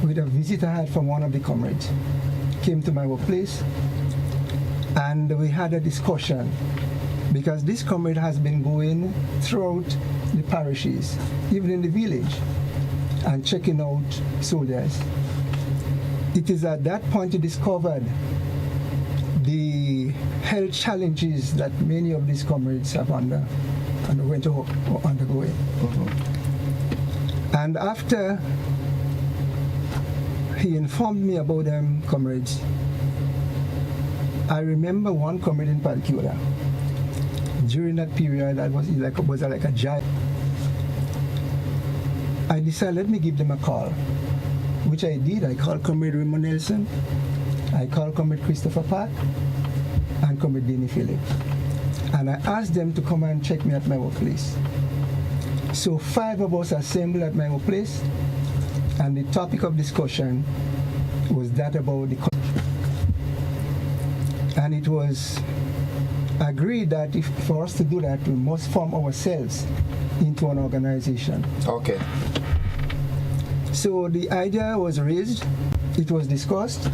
with a visit I had from one of the comrades. Came to my workplace and we had a discussion because this comrade has been going throughout the parishes, even in the village, and checking out soldiers. It is at that point he discovered the health challenges that many of these comrades have undergoing. Mm-hmm. And after he informed me about them comrades, I remember one comrade in particular. During that period, that was like a giant. I decided, let me give them a call, which I did. I called Comrade Raymond Nelson, I called Comrade Christopher Park, and Comrade Denny Phillip. And I asked them to come and check me at my workplace. So 5 of us assembled at my workplace, and the topic of discussion was that about the. And it was agreed that for us to do that, we must form ourselves into an organization. Okay. So the idea was raised, it was discussed,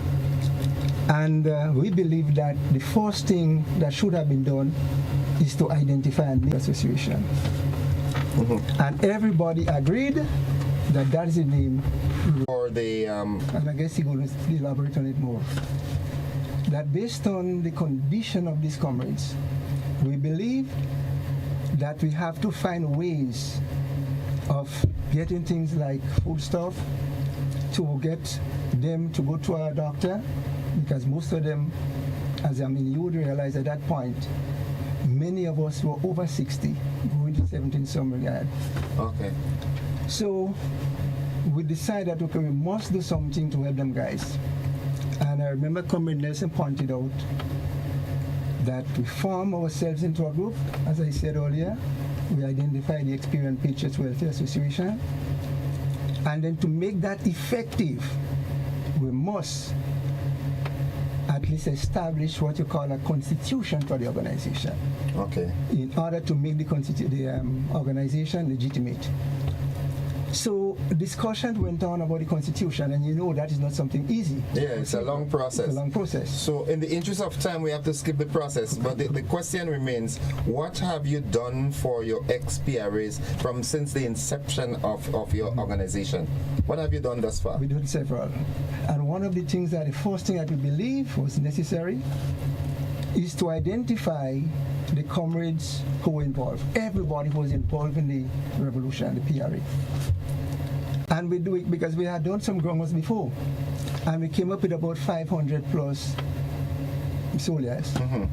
and we believe that the first thing that should have been done is to identify a name association. Mm-hmm. And everybody agreed that that is the name. For the and I guess you're going to elaborate on it more. That based on the condition of these comrades, we believe that we have to find ways of getting things like foodstuff, to get them to go to a doctor, because most of them, as I mean, you would realize at that point, many of us were over 60, going to 17 some regard. Okay. So we decided, okay, we must do something to help them guys. And I remember Comrade Nelson pointed out that we form ourselves into a group. As I said earlier, we identify the Experienced Patriots Welfare Association. And then to make that effective, we must at least establish what you call a constitution for the organization. Okay. In order to make the organization legitimate. So discussion went on about the constitution, and you know that is not something easy. Yeah, it's a long process. It's a long process. So in the interest of time, we have to skip the process, but the question remains, what have you done for your ex-PRAs from since the inception of your organization? What have you done thus far? We did several. And one of the things that the first thing that we believe was necessary is to identify the comrades who were involved. Everybody who was involved in the revolution, the PRA. And we do it because we had done some groundwork before. And we came up with about 500 plus soldiers. Mm-hmm.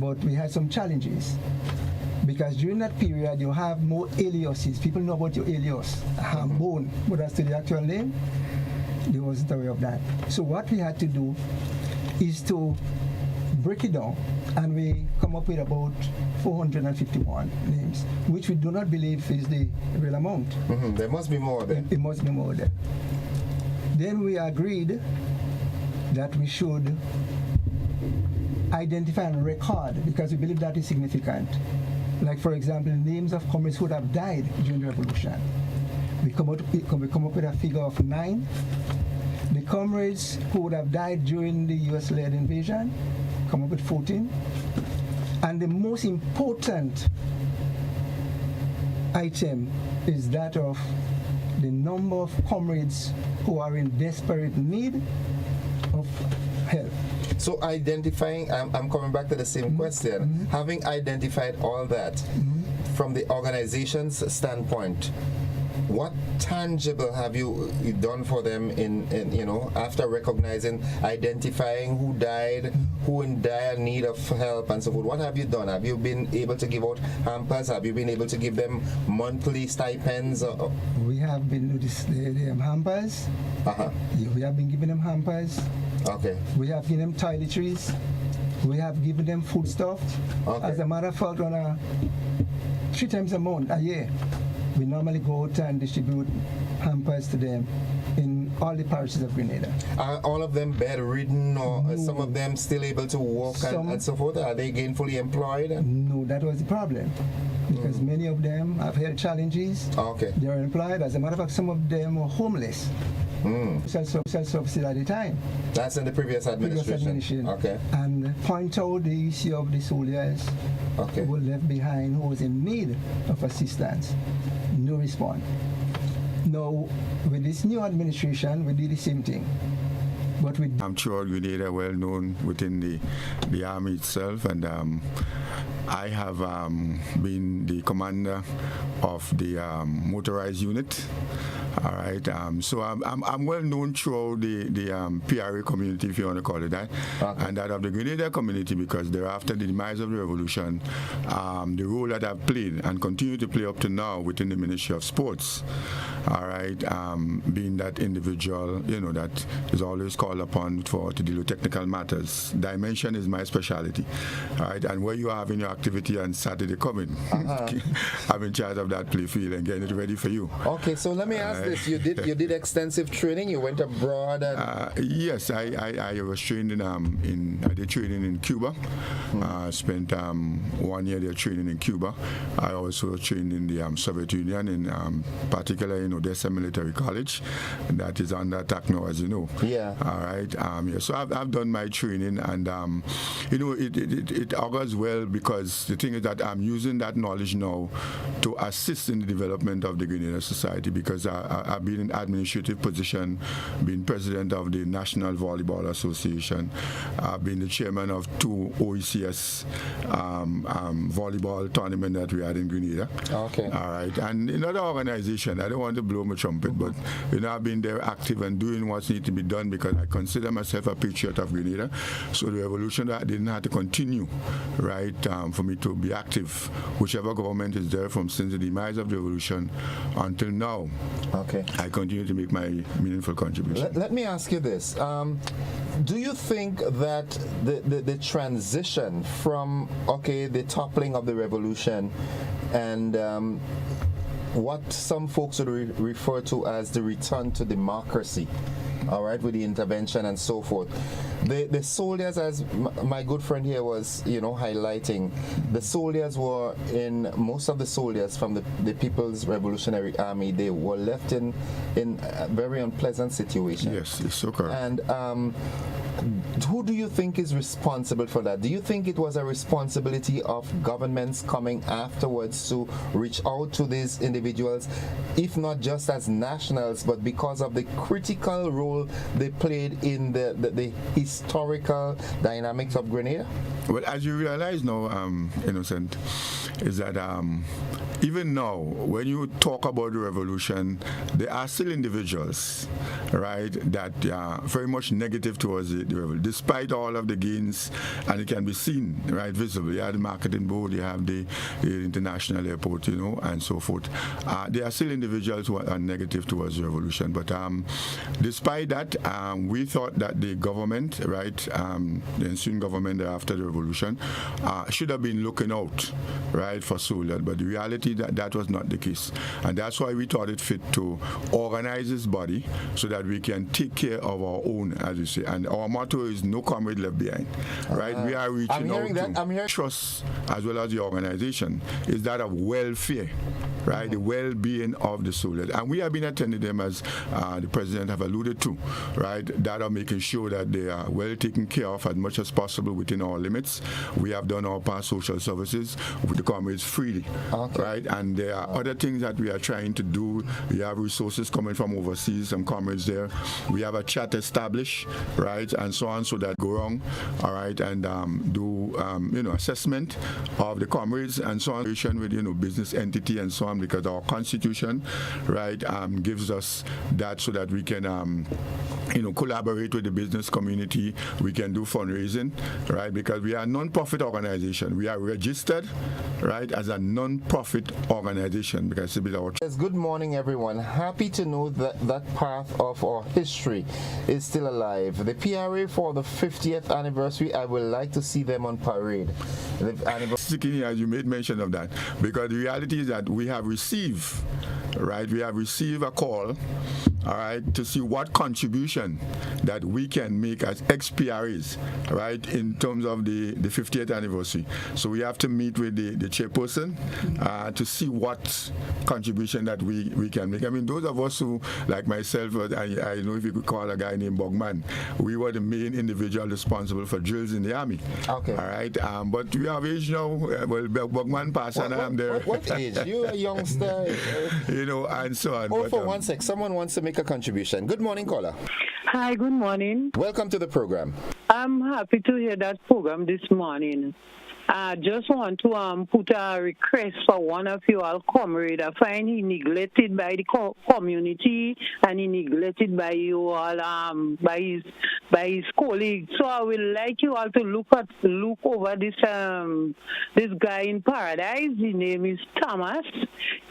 But we had some challenges. Because during that period, you have more aliases. People know about your alias, Hambone, but as to the actual name, there wasn't a way of that. So what we had to do is to break it down, and we come up with about 451 names, which we do not believe is the real amount. Mm-hmm. There must be more there. It must be more there. Then we agreed that we should identify and record, because we believe that is significant. Like, for example, names of comrades who would have died during the revolution. We come up with a figure of 9. The comrades who would have died during the US-led invasion, come up with 14. And the most important item is that of the number of comrades who are in desperate need of help. So identifying, I'm coming back to the same question. Mm-hmm. Having identified all that, mm-hmm. from the organization's standpoint, what tangible have you done for them in after recognizing, identifying who died, who in dire need of help and so forth? What have you done? Have you been able to give out hampers? Have you been able to give them monthly stipends? We have been doing hampers. Uh-huh. We have been giving them hampers. Okay. We have given them toiletries. We have given them food stuff. Okay. As a matter of fact, 3 times a year, we normally go out and distribute hampers to them in all the parishes of Grenada. Are all of them bedridden, or no. Some of them still able to walk and so forth? Are they gainfully employed? No, that was the problem. Because many of them have health challenges. Okay. They are employed. As a matter of fact, some of them were homeless social services at the time. That's in the previous administration. Okay. And point out the issue of the soldiers who were left behind, who was in need of assistance. No response. Now, with this new administration, we did the same thing. But I'm sure Grenada well known within the army itself, and I have been the commander of the motorized unit. All right, so I'm well known throughout the PRA community, if you want to call it that, and that of the Grenada community, because thereafter the demise of the revolution, the role that I've played and continue to play up to now within the Ministry of Sports, all right, being that individual, that is always called upon to deal with technical matters. Dimension is my specialty, all right, and where you are having your activity on Saturday coming, I'm in charge of that play field and getting it ready for you. Okay, so let me ask this: you did extensive training. You went abroad. And yes, I was trained I did training in Cuba. Spent 1 year there training in Cuba. I also trained in the Soviet Union, in particular in Odessa Military College, that is under attack now, as you know. Yeah. All right. Yeah. So I've done my training, and it augurs well, because the thing is that I'm using that knowledge now to assist in the development of the Grenada society, because I've been in administrative position, been president of the National Volleyball Association. I've been the chairman of 2 OECS volleyball tournament that we had in Grenada. Okay. All right. And in other organizations, I don't want to blow my trumpet, but I've been there active and doing what needs to be done, because I consider myself a patriot of Grenada. So the revolution that didn't have to continue, right, for me to be active, whichever government is there from since the demise of the revolution until now. Okay. I continue to make my meaningful contribution. Let me ask you this. Do you think that the transition from, the toppling of the revolution and what some folks would refer to as the return to democracy, all right, with the intervention and so forth, the soldiers, as my good friend here was highlighting, the soldiers were most of the soldiers from the People's Revolutionary Army, they were left in a very unpleasant situation. Yes, it's so correct. And who do you think is responsible for that? Do you think it was a responsibility of governments coming afterwards to reach out to these individuals, if not just as nationals, but because of the critical role they played in the historical dynamics of Grenada? Well, as you realize now, Innocent, is that even now, when you talk about the revolution, there are still individuals, right, that are very much negative towards the revolution, despite all of the gains, and it can be seen, right, visibly. You have the marketing board, you have the international airport, and so forth. There are still individuals who are negative towards the revolution, but despite that, we thought that the government, right, the ensuing government after the revolution, should have been looking out, right, for soldiers, but the reality that was not the case, and that's why we thought it fit to organize this body so that we can take care of our own, as you say, and our motto is no comrade left behind, right? We are reaching out to trust, as well as the organization, is that of welfare, right, the well-being of the soldiers, and we have been attending them, as the president have alluded to, right, that of making sure that they are well taken care of as much as possible within our limits. We have done our past social services with the comrades freely, right? And there are other things that we are trying to do. We have resources coming from overseas, some comrades there. We have a chat established, right, and so on, so that go wrong, all right, and do assessment of the comrades and so on, with business entity and so on, because our constitution, right, gives us that so that we can collaborate with the business community. We can do fundraising, right, because we are a non-profit organization. We are registered, right, as a non-profit organization, because it's our. Yes, good morning, everyone. Happy to know that part of our history is still alive. The PRA, for the 50th anniversary, I would like to see them on parade. As you made mention of that, because the reality is that we have received a call, all right, to see what contribution that we can make as ex-PRAs, right, in terms of the 50th anniversary. So we have to meet with the chairperson to see what contribution that we can make. I mean, those of us who, like myself, I know if you could call a guy named Bogman, we were the main individual responsible for drills in the army. Okay. All right. But we have age now. Well, Bogman passed and I'm there. What age? You're a youngster. You know, and so on. Oh, but, for 1 sec. Someone wants to make a contribution. Good morning, caller. Hi, good morning. Welcome to the program. I'm happy to hear that program this morning. I just want to put a request for one of you all comrade. I find he neglected by the community and he neglected by you all, by his colleagues. So I would like you all to look over this guy in Paradise. His name is Thomas.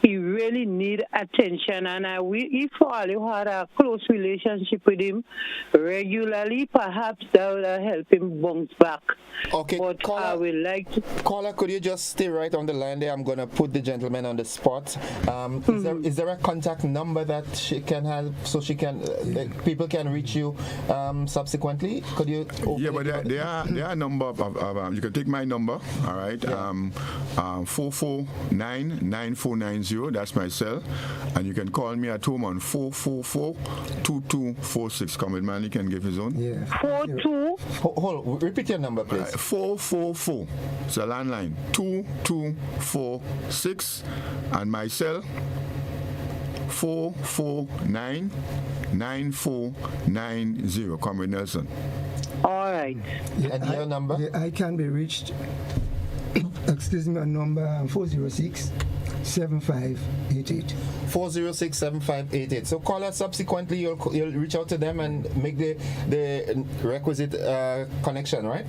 He really need attention, and if all you had a close relationship with him regularly, perhaps that would help him bounce back. Okay, but caller, I would like to... Caller, could you just stay right on the line there? I'm going to put the gentleman on the spot. Is there a contact number that she can have so she can people can reach you subsequently? Could you? Yeah, but there are a number of you can take my number. All right, 449-9490. That's my cell, and you can call me at home on 444-2246. Comment man, he can give his own. Yeah. 42. Hold. Repeat your number, please. 444. It's a landline. 2246, and my cell 449-9490. Comrade Nelson. All right. Yeah, And your number? Yeah, I can be reached. Excuse me, on number 406-7588. 406-7588. So call us subsequently. You'll reach out to them and make the requisite connection, right?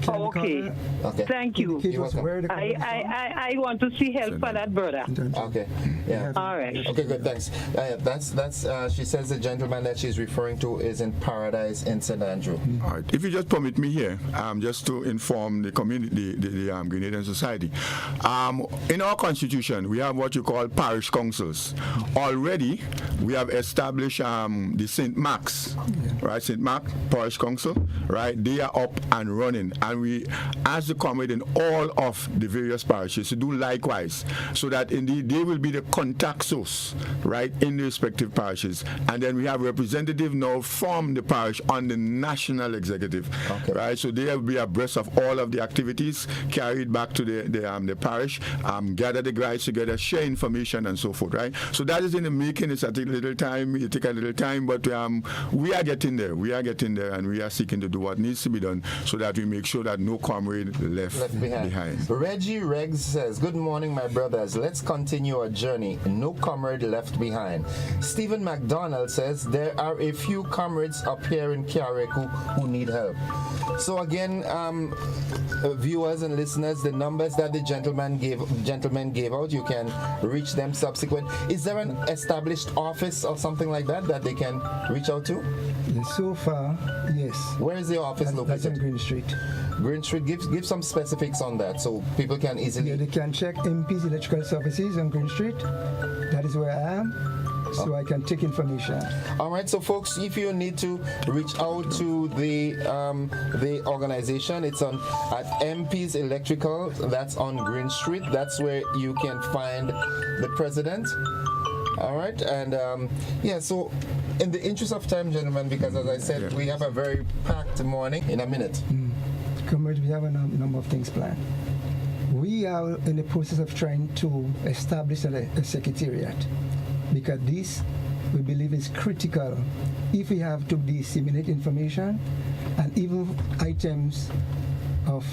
Okay. Okay. Thank you. Indicate us where the call is from. I want to see help for that brother. Okay. Yeah. All right. Okay, good. Thanks. That's. She says the gentleman that she's referring to is in Paradise in St. Andrew. All right. If you just permit me here, just to inform the community, the Grenadian society. In our constitution, we have what you call parish councils. Already, we have established the St. Mark's, right? St. Mark Parish Council, right? They are up and running, and we ask the comrade in all of the various parishes to do likewise, so that indeed they will be the contact source, right, in the respective parishes. And then we have representative now from the parish on the national executive, right? So they will be abreast of all of the activities carried back to the parish, gather the guys together, share information, and so forth, right? So that is in the making. It's a little time. It take a little time, but we are getting there. We are getting there, and we are seeking to do what needs to be done so that we make sure that no comrade left behind. Reggie Regs says, "Good morning, my brothers. Let's continue our journey. No comrade left behind." Stephen McDonald says, "There are a few comrades up here in Kiareku who need help." So again, viewers and listeners, the numbers that the gentleman gave out, you can reach them subsequent. Is there an established office or something like that they can reach out to? So far, yes. Where is the office That's located? on Green Street. Green Street. Give some specifics on that so people can easily. Yeah, they can check MP's Electrical Services on Green Street. That is where I am, so I can take information. All right, so folks, if you need to reach out to the organization, it's on at MP's Electrical. That's on Green Street. That's where you can find the president. All right, and so in the interest of time, gentlemen, because as I said, we have a very packed morning. In a minute. Comrades, we have a number of things planned. We are in the process of trying to establish a secretariat, because this, we believe, is critical if we have to disseminate information and even items of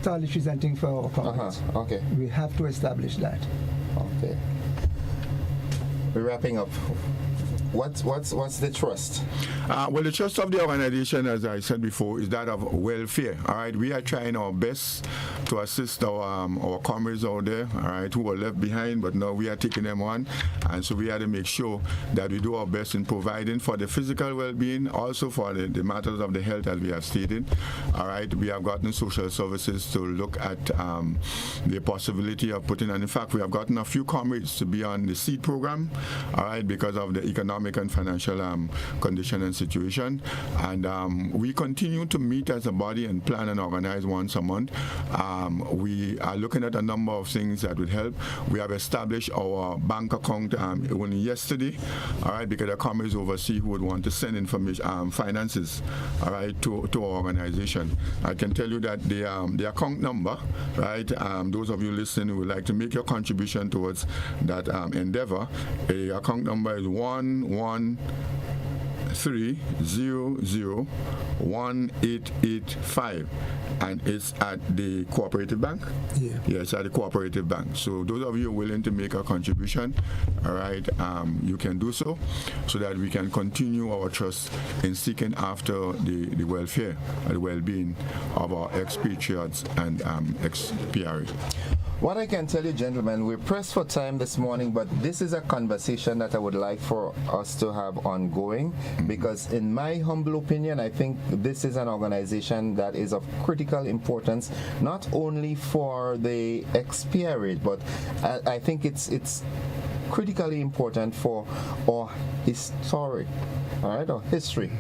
toiletries and things for our comrades. Okay. We have to establish that. Okay. We're wrapping up. what's the trust? Well, the trust of the organization, as I said before, is that of welfare. All right, we are trying our best to assist our comrades out there, all right, who were left behind, but now we are taking them on, and so we have to make sure that we do our best in providing for the physical well-being, also for the matters of the health, as we have stated. All right, we have gotten social services to look at the possibility of putting, and in fact, we have gotten a few comrades to be on the SEED program, all right, because of the economic and financial condition and situation. And we continue to meet as a body and plan and organize once a month. We are looking at a number of things that would help. We have established our bank account only yesterday, all right, because the comrades overseas who would want to send information, finances, all right, to our organization. I can tell you that the account number, right, those of you listening who would like to make your contribution towards that endeavor, the account number is 113001885, and it's at the cooperative bank. Yeah. Yes, at the cooperative bank. So those of you willing to make a contribution, all right, you can do so that we can continue our trust in seeking after the welfare and the well-being of our expatriates and ex-PRA. What I can tell you, gentlemen, we're pressed for time this morning, but this is a conversation that I would like for us to have ongoing, because in my humble opinion, I think this is an organization that is of critical importance, not only for the ex-PRA, but I think it's critically important for our historic, all right, or history.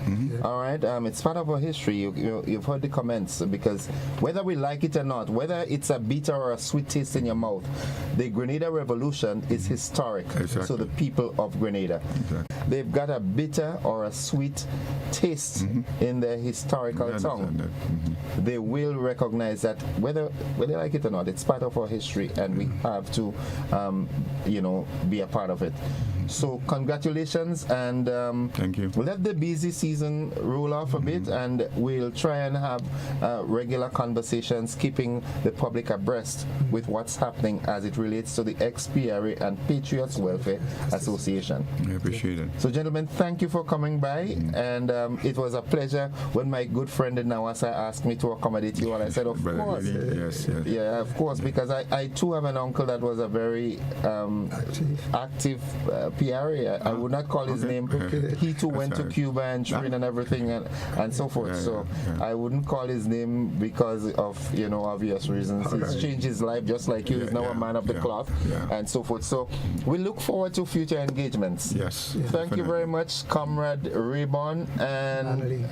All right, it's part of our history. You've heard the comments, because whether we like it or not, whether it's a bitter or a sweet taste in your mouth, the Grenada Revolution is historic to the people of Grenada. They've got a bitter or a sweet taste in their historical tongue. They will recognize that whether they like it or not, it's part of our history, and we have to, be a part of it. So congratulations, and thank you. Let the busy season roll off a bit, and we'll try and have regular conversations, keeping the public abreast with what's happening as it relates to the ex-PRA and Patriots Welfare Association. I appreciate it. So gentlemen, thank you for coming by, and it was a pleasure when my good friend in Nawasa asked me to accommodate you, and I said, of course. Yes. Yeah, of course, because I too have an uncle that was a very active PRA. I would not call his name. He too went to Cuba and trained and everything and so forth. So I wouldn't call his name because of obvious reasons. He's changed his life just like you. He's now a man of the cloth and so forth. So we look forward to future engagements. Yes. Thank you very much, Comrade Raybond and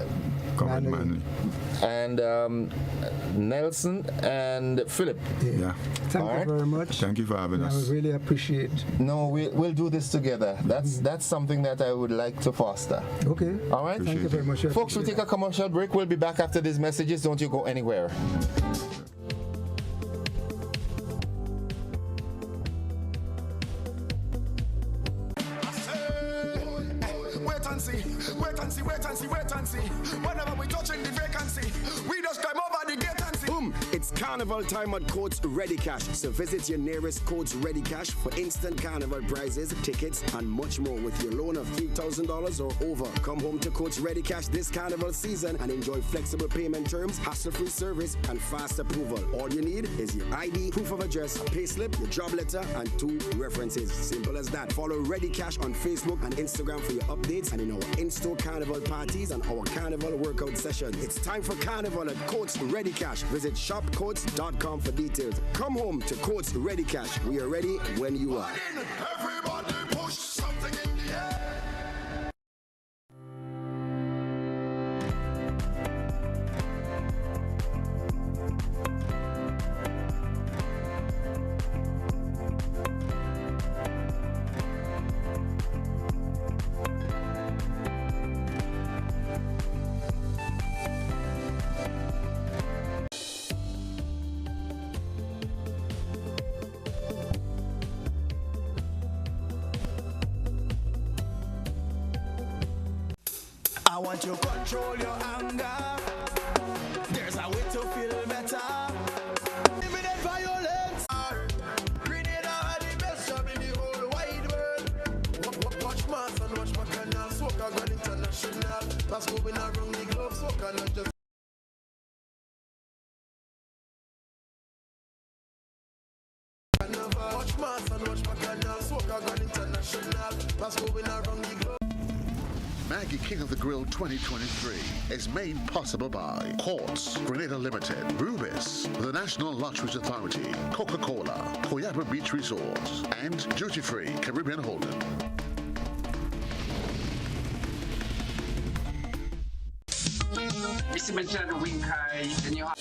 Nelson and Philip. Yeah. Thank you very much. Thank you for having us. I really appreciate. No, we'll do this together. That's something that I would like to foster. Okay. All right. Thank you very much. Folks, we'll take a commercial break. We'll be back after these messages. Don't you go anywhere. Wait and see. Whenever we touching the vacancy, we just climb over the gate and see. Boom! It's carnival time at Courts Ready Cash. So visit your nearest Courts Ready Cash for instant carnival prizes, tickets, and much more with your loan of $3,000 or over. Come home to Courts Ready Cash this carnival season and enjoy flexible payment terms, hassle-free service, and fast approval. All you need is your ID, proof of address, a payslip, your job letter, and 2 references. Simple as that. Follow Ready Cash on Facebook and Instagram for your updates and in our in-store carnival parties and our carnival workout sessions. It's time for carnival at Courts Ready Cash. Visit shopcourts.com for details. Come home to Courts Ready Cash. We are ready when you are. Everybody push something in the air. I want you to control your anger. There's a way to feel better. Living in violence. Grenada are the best job in the whole wide world. Watch math and watch my canal. international. Pass going around the globe, so cannot just. Watch mass and watch bacchanal, so cannot international. Pass going around the globe. Maggie King of the Grill 2023 is made possible by Quartz, Grenada Limited, Rubis, the National Lotteries Authority, Coca-Cola, Coyapa Beach Resorts, and Duty Free Caribbean Holden. Mr. Major Winkai, and you have.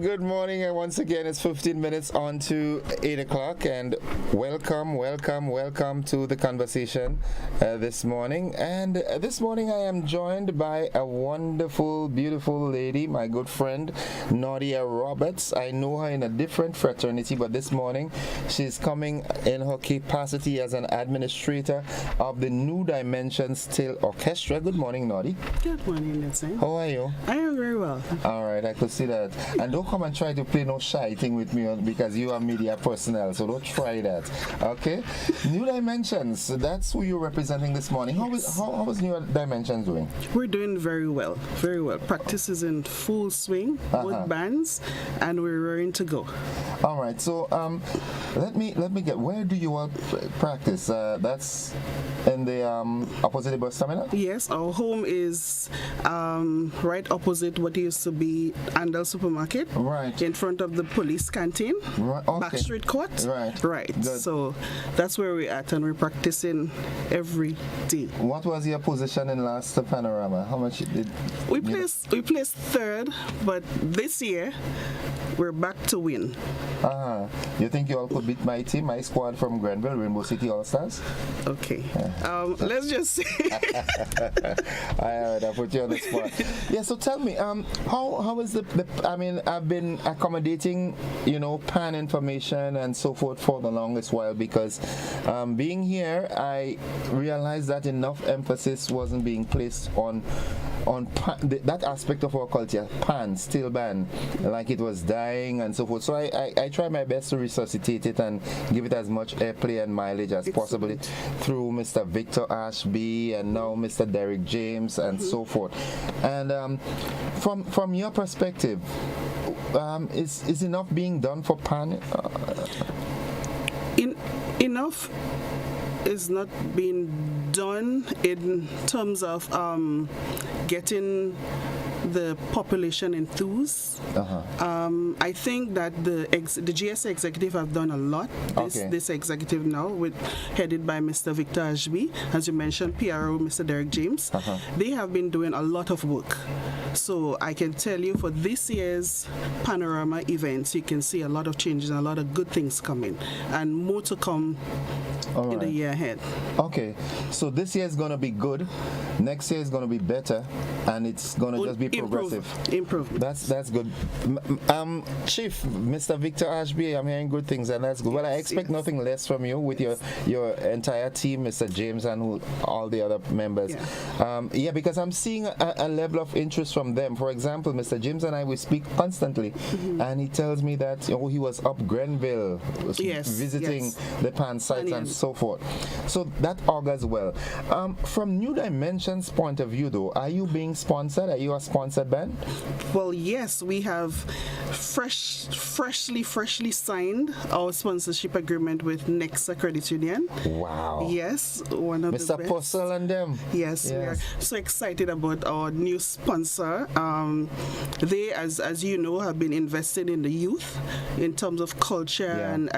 Good morning, and once again it's 15 minutes on to 8 o'clock, and welcome to the conversation this morning. And this morning I am joined by a wonderful, beautiful lady, my good friend Nordia Roberts. I know her in a different fraternity, but this morning she's coming in her capacity as an administrator of the New Dimensions Still Orchestra. Good morning, Nordi. Good morning, Nelson. How are you? I am very well. All right, I could see that. And don't come and try to play no shy thing with me because you are media personnel, so don't try that. Okay? New Dimensions, that's who you're representing this morning. How is New Dimensions doing? We're doing very well, very well. Practice is in full swing, both bands, and we're ready to go. All right, so let me get, where do you all practice? That's in the opposite bus terminal? Yes, our home is right opposite what used to be Andal Supermarket. Right. In front of the police canteen, right, okay. Backstreet Court. Right. Good. So that's where we're at, and we're practicing every day. What was your position in last Panorama? How much did we placed third, but this year we're back to win. You think you all could beat my team, my squad from Grenville, Rainbow City All Stars? Okay. Let's just say. I put you on the spot. Yeah. So tell me, how is I mean, I've been accommodating, PAN information and so forth for the longest while because being here, I realized that enough emphasis wasn't being placed on that aspect of our culture, PAN, still band, like it was dying and so forth. So I try my best to resuscitate it and give it as much airplay and mileage as possible through Mr. Victor Ashby and now Mr. Derek James and so forth. And from your perspective, is enough being done for PAN? Enough is not being done in terms of getting the population enthused. I think that the GSA executive have done a lot. This executive now, headed by Mr. Victor Ashby, as you mentioned, PRO Mr. Derek James, they have been doing a lot of work. So I can tell you for this year's Panorama events, you can see a lot of changes and a lot of good things coming, and more to come in the year ahead. Okay, so this year is going to be good. Next year is going to be better, and it's going to just be progressive. Improve. That's good. Chief, Mr. Victor Ashby, I'm hearing good things, and that's good. Well, I expect nothing less from you with your entire team, Mr. James and all the other members. Because I'm seeing a level of interest from them. For example, Mr. James and I, we speak constantly, and he tells me that he was up Grenville visiting the PAN sites and so forth. So that augurs well. From New Dimensions point of view, though, are you being sponsored? Are you a sponsored band? Well, yes, we have freshly signed our sponsorship agreement with Nexa Credit Union. Wow. Yes, one of Mr. the best. Purcell and them. Yes, we are so excited about our new sponsor. They, as you know, have been invested in the youth in terms of culture and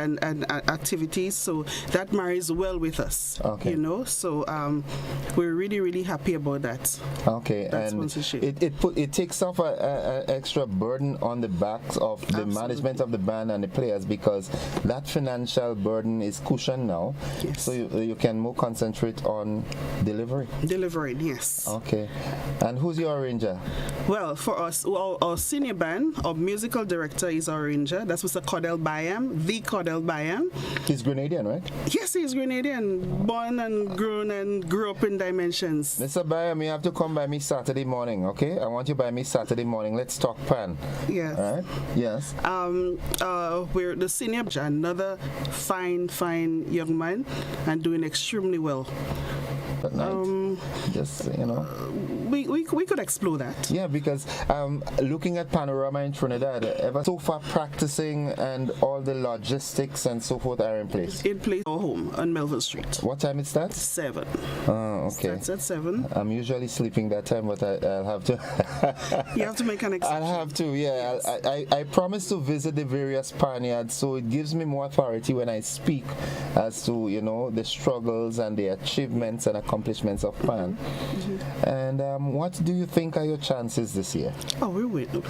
activities. So that marriage harmonize well with us. Okay. You know, so we're really, really happy about that. Okay, That and sponsorship. it takes off an extra burden on the backs of the Absolutely. management of the band and the players, because that financial burden is cushioned now. Yes. So you can more concentrate on delivery. Delivering, yes. Okay, and who's your arranger? Well, for us, our senior band, our musical director is our arranger. That's Mr. Cordell Byam, the Cordell Byam. He's Grenadian, right? Yes, he's Grenadian, born and grown and grew up in Dimensions. Mr. Byam, you have to come by me Saturday morning, okay? I want you by me Saturday morning. Let's talk pan. Yes. All right? Yes. We're the senior, another fine young man, and doing extremely well. At night. Just, you know. We could explore that. Yeah, because looking at Panorama in Trinidad, ever so far practicing and all the logistics and so forth are in place. In place our home on Melville Street. What time it starts? 7. Oh, okay. Starts at 7. I'm usually sleeping that time, but I'll have to. You have to make an exception. I'll have to, yeah. I promise to visit the various panyards, so it gives me more authority when I speak as to, you know, the struggles and the achievements and accomplishments of Pan. And what do you think are your chances this year? Oh, we win.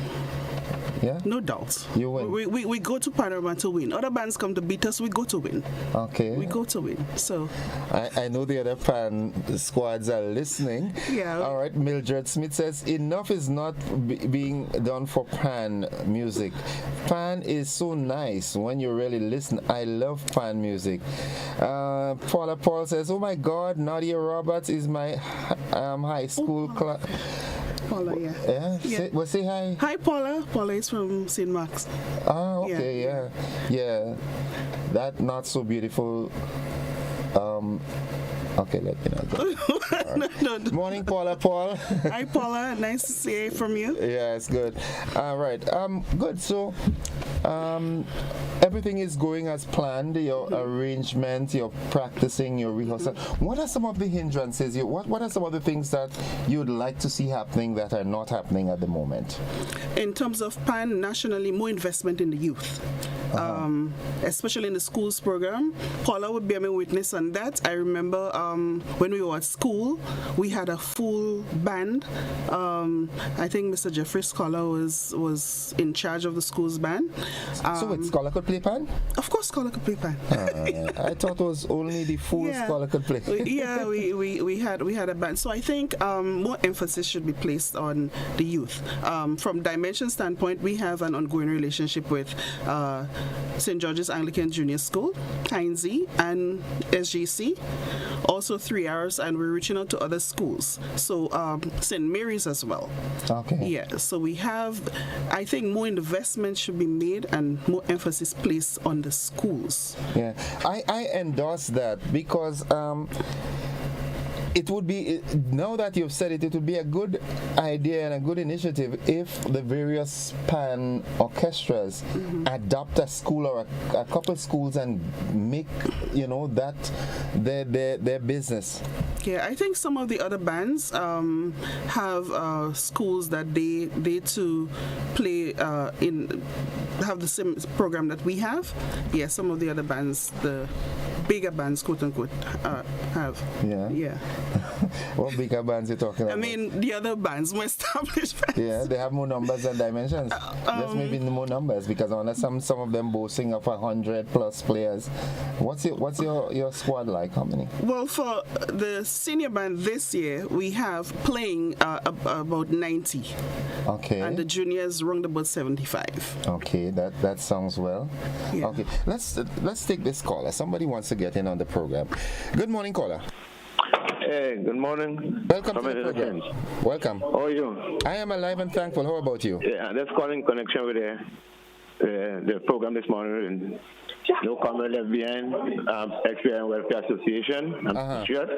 Yeah? No doubt. You win. We go to Panorama to win. Other bands come to beat us, we go to win. Okay. We go to win. So I know the other Pan squads are listening. Yeah. All right. Mildred Smith says, enough is not being done for Pan music. Pan is so nice when you really listen. I love Pan music. Paula Paul says, oh my God, Nordia Roberts is my high school class. Paula, yeah. Yeah? Yeah. Say hi. Hi, Paula. Paula is from St. Mark's. Ah, okay, yeah. That not so beautiful. Okay, let me know. No. Morning, Paula. Paul. Hi, Paula. Nice to hear from you. Yeah, it's good. All right. Good. So, everything is going as planned. Your arrangement, your practicing, your rehearsal. What are some of the hindrances? What are some of the things that you'd like to see happening that are not happening at the moment? In terms of Pan, nationally, more investment in the youth. Especially in the schools program. Paula would be a witness on that. I remember when we were at school, we had a full band. I think Mr. Jeffrey Scholar was in charge of the school's band. So Scholar could play Pan? Of course, Scholar could play Pan. I thought it was only the full Scholar could play. Yeah, we had a band. So I think more emphasis should be placed on the youth. From Dimension standpoint, we have an ongoing relationship with St. George's Anglican Junior School, Heinze, and SGC. Also 3 hours, and we're reaching out to other schools. So St. Mary's as well. Okay. Yeah, so we have, I think more investment should be made and more emphasis placed on the schools. Yeah, I endorse that because it would be, now that you've said it, it would be a good idea and a good initiative if the various Pan orchestras adopt a school or a couple schools and make, you know, that their business. Yeah, I think some of the other bands have schools that they too play have the same program that we have. Yeah, some of the other bands, the bigger bands, quote unquote, have. Yeah. What bigger bands you talking about? I mean, the other bands, more established bands. Yeah, they have more numbers than Dimensions. Just maybe more numbers, because I know some of them boasting of 100+ players. What's your squad like? How many? Well, for the senior band this year, we have playing about 90. Okay. And the juniors round about 75. Okay, that sounds well. Yeah. Okay, let's take this caller. Somebody wants to get in on the program. Good morning, caller. Hey, good morning. Welcome to the program. Welcome. How are you? I am alive and thankful. How about you? Yeah, just calling in connection with the program this morning. No comment left behind. Experience Welfare Association. I'm sure.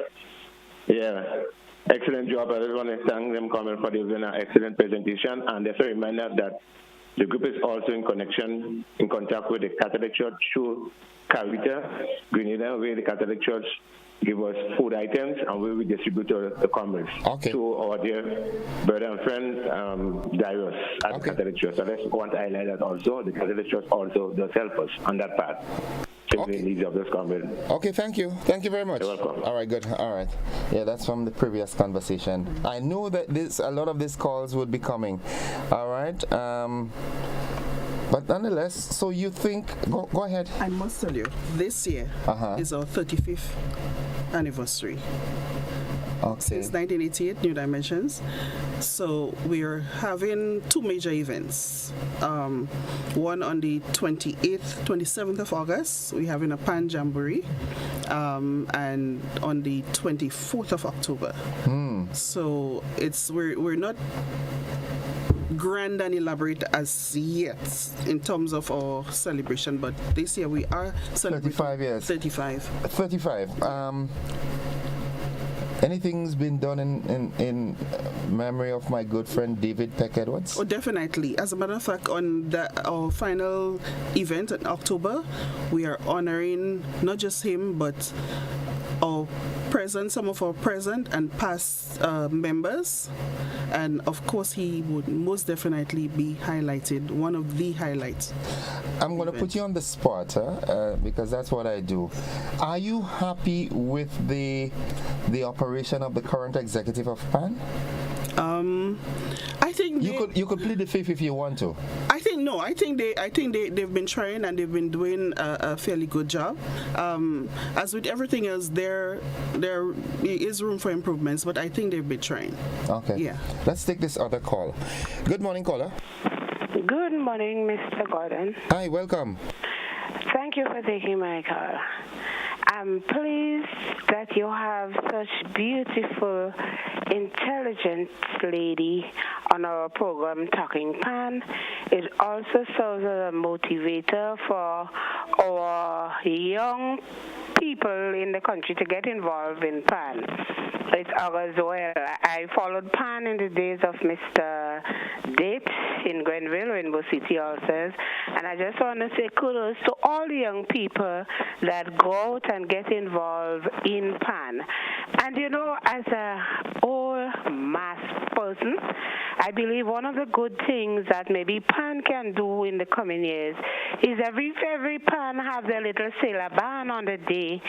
Yeah. Excellent job. I just want to thank them coming for doing an excellent presentation. And just a reminder that the group is also in contact with the Catholic Church through Carita, Grenada, where the Catholic Church give us food items and we will distribute to the comrades. Okay. To our dear brother and friend, Darius at the Catholic Church. So I just want to highlight that also. The Catholic Church also does help us on that part. if these jobs just come in. Okay, thank you. Thank you very much. You're welcome. All right, good. All right. Yeah, that's from the previous conversation. I knew that a lot of these calls would be coming. All right. But nonetheless, so you think, go ahead. I must tell you, this year is our 35th anniversary. Okay. Since 1988, New Dimensions. So we're having two major events. One on the 27th of August, we're having a Pan Jamboree, and on the 24th of October. So we're not grand and elaborate as yet in terms of our celebration, but this year we are celebrating 35 years. 35. Anything's been done in memory of my good friend David Peck Edwards? Oh, definitely. As a matter of fact, on our final event in October, we are honoring not just him, but some of our present and past members. And of course, he would most definitely be highlighted, one of the highlights. I'm going to put you on the spot, because that's what I do. Are you happy with the operation of the current executive of PAN? I think you could plead the fifth if you want to. I think they've been trying and they've been doing a fairly good job. As with everything else, there is room for improvements, but I think they've been trying. Okay. Yeah. Let's take this other call. Good morning, caller. Good morning, Mr. Gordon. Hi, welcome. Thank you for taking my call. I'm pleased that you have such beautiful, intelligent lady on our program, Talking Pan. It also serves as a motivator for our young people in the country to get involved in PAN. It's August well. I followed PAN in the days of Mr. Date in Grenville, Rainbow City also, and I just want to say kudos to all the young people that go out and get involved in PAN. And you know, as a old mass person, I believe one of the good things that maybe PAN can do in the coming years is every PAN have their little sailor band on the day.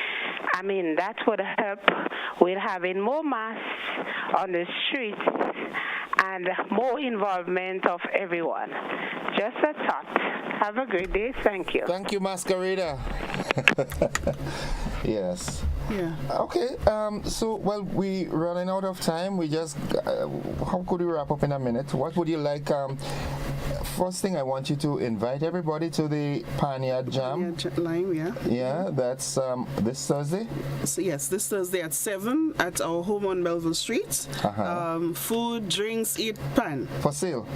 I mean, that would help with having more mass on the streets and more involvement of everyone. Just a thought. Have a great day. Thank you. Thank you, Masquerada. Yes. Yeah. Okay. So, well, we're running out of time. We just, how could we wrap up in a minute? What would you like? First thing, I want you to invite everybody to the Panyard Jam. Line, yeah. Yeah, that's this Thursday? So yes, this Thursday at 7 at our home on Melville Street. Food, drinks, eat, pan. For sale?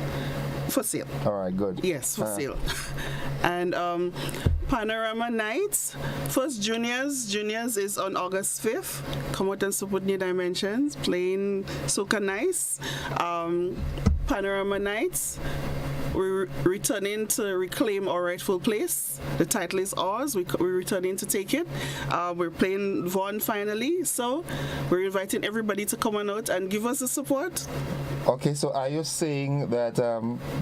For sale. All right, good. Yes, for sale. And Panorama Nights. First Juniors is on August 5th. Come out and support New Dimensions, playing soca nice. Panorama Nights. We're returning to reclaim our rightful place. The title is ours. We're returning to take it. We're playing Vaughan finally, so we're inviting everybody to come on out and give us the support. Okay, so are you saying that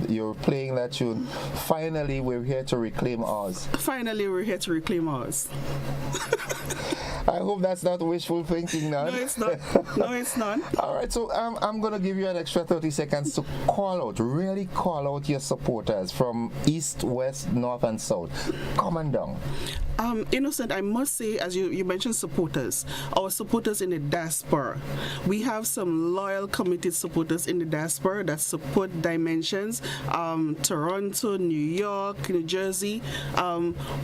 you're playing that tune? Finally, we're here to reclaim ours. Finally, we're here to reclaim ours. I hope that's not wishful thinking now. No, it's not. No, it's not. All right, so I'm going to give you an extra 30 seconds to really call out your supporters from east, west, north, and south. Come on down. Innocent, I must say, as you mentioned supporters, our supporters in the diaspora. We have some loyal, committed supporters in the diaspora that support Dimensions. Toronto, New York, New Jersey.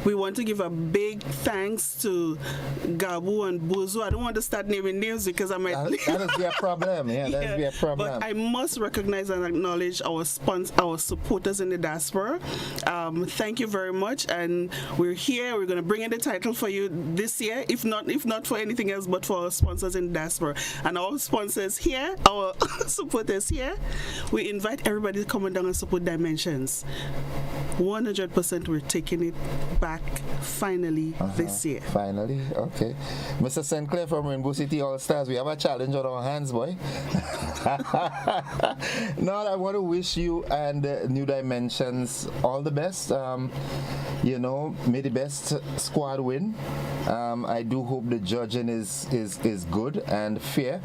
We want to give a big thanks to Gabu and Bozo. I don't want to start naming names because I might... That'll be a problem. Yeah, that'll be a problem. But I must recognize and acknowledge our supporters in the diaspora. Thank you very much. And we're here. We're going to bring in the title for you this year, if not for anything else, but for our sponsors in diaspora. And our sponsors here, our supporters here, we invite everybody to come down and support Dimensions. 100% we're taking it back finally this year. Finally, okay. Mr. St. Clair from Rainbow City All Stars, we have a challenge on our hands, boy. Now, I want to wish you and New Dimensions all the best. You know, may the best squad win. I do hope the judging is good and fair.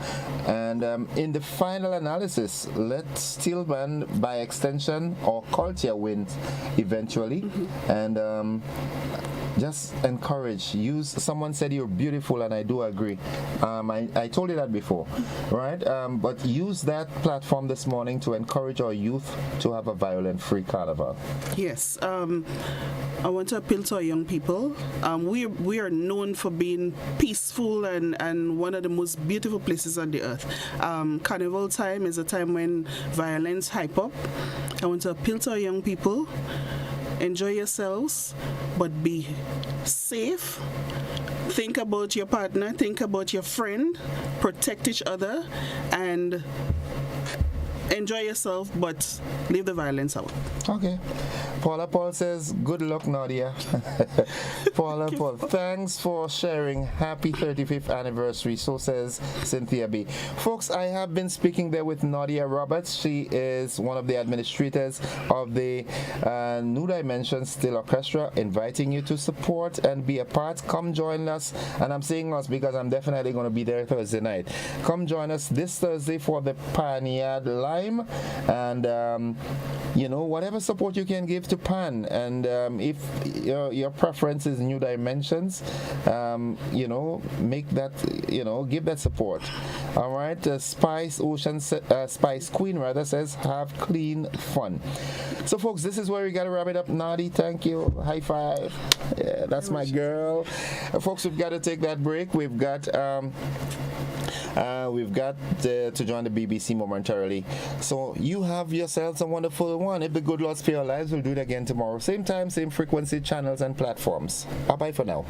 And in the final analysis, let Stillman, by extension, or Culture win eventually. And just encourage. Someone said you're beautiful, and I do agree. I told you that before, right? But use that platform this morning to encourage our youth to have a violent-free carnival. Yes. I want to appeal to our young people. We are known for being peaceful and one of the most beautiful places on the earth. Carnival time is a time when violence hype up. I want to appeal to our young people. Enjoy yourselves, but be safe. Think about your partner, think about your friend, protect each other, and enjoy yourself, but leave the violence out. Okay. Paula Paul says, good luck, Nordia. Paula Paul, thanks for sharing. Happy 35th anniversary. So says Cynthia B. Folks, I have been speaking there with Nordia Roberts. She is one of the administrators of the New Dimensions Still Orchestra, inviting you to support and be a part. Come join us. And I'm saying us because I'm definitely going to be there Thursday night. Come join us this Thursday for the Panyard Lime. And, you know, whatever support you can give to Pan, and if your preference is New Dimensions, you know, make that, you know, give that support. All right. Spice Queen rather says, have clean fun. So folks, this is where we got to wrap it up. Nadi, thank you. High five. Yeah, that's my girl. Folks, we've got to take that break. We've got to join the BBC momentarily. So you have yourselves a wonderful one. If the good Lord spare your lives, we'll do it again tomorrow. Same time, same frequency, channels and platforms. Bye-bye for now.